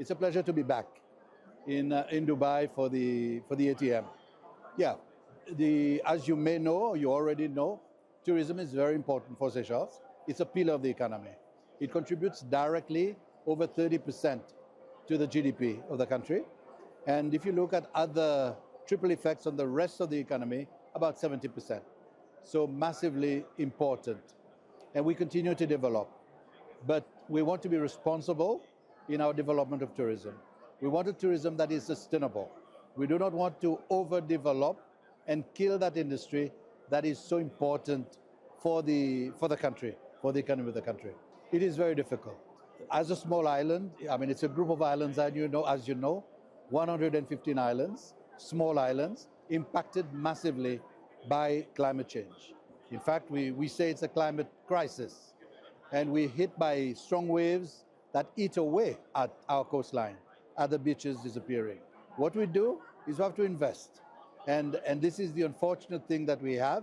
It's a pleasure to be back in Dubai for the ATM. Yeah, as you may know, you already know, tourism is very important for Seychelles. It's a pillar of the economy. It contributes directly over 30% to the GDP of the country. And if you look at other triple effects on the rest of the economy, about 70%. So massively important. And we continue to develop. But we want to be responsible in our development of tourism. We want a tourism that is sustainable. We do not want to overdevelop and kill that industry that is so important for the country, for the economy of the country. It is very difficult. As a small island, I mean, it's a group of islands, as you know, 115 islands, small islands, impacted massively by climate change. In fact, we say it's a climate crisis, and we're hit by strong waves that eat away at our coastline, at the beaches disappearing. What we do is we have to invest. And this is the unfortunate thing that we have.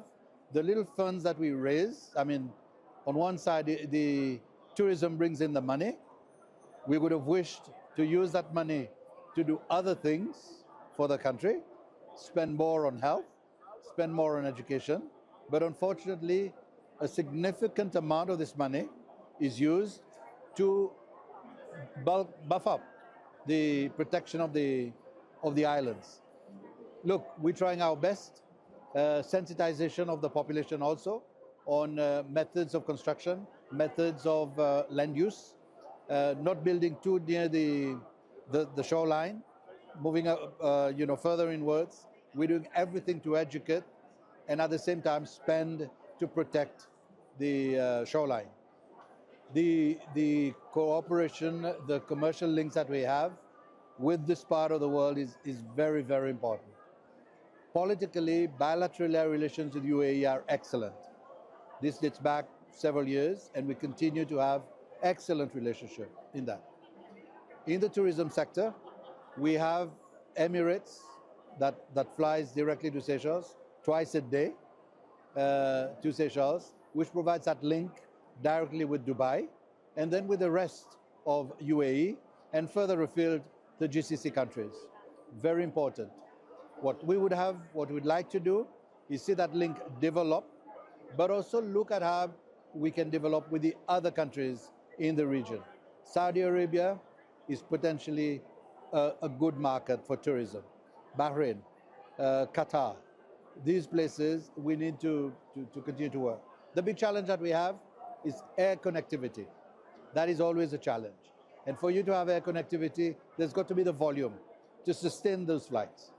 The little funds that we raise, I mean, on one side, the tourism brings in the money. We would have wished to use that money to do other things for the country, spend more on health, spend more on education. But unfortunately, a significant amount of this money is used to buff up the protection of the islands. Look, we're trying our best. Sensitization of the population also on methods of construction, methods of land use, not building too near the shoreline, moving further inwards. We're doing everything to educate and at the same time spend to protect the shoreline. The cooperation, the commercial links that we have with this part of the world is very, very important. Politically, bilateral relations with UAE are excellent. This dates back several years, and we continue to have excellent relationship in that. In the tourism sector, we have Emirates that flies directly to Seychelles twice a day to Seychelles, which provides that link directly with Dubai, and then with the rest of UAE, and further afield the GCC countries. Very important. What we'd like to do is see that link develop, but also look at how we can develop with the other countries in the region. Saudi Arabia is potentially a good market for tourism. Bahrain, Qatar, these places we need to continue to work. The big challenge that we have is air connectivity. That is always a challenge. And for you to have air connectivity, there's got to be the volume to sustain those flights.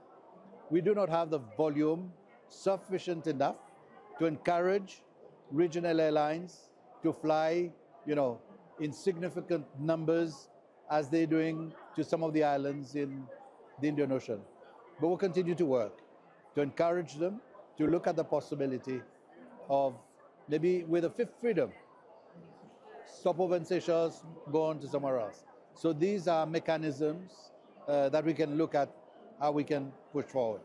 We do not have the volume sufficient enough to encourage regional airlines to fly, in significant numbers as they're doing to some of the islands in the Indian Ocean. But we'll continue to work to encourage them to look at the possibility of maybe with a fifth freedom, stop over in Seychelles, go on to somewhere else. So these are mechanisms that we can look at how we can push forward.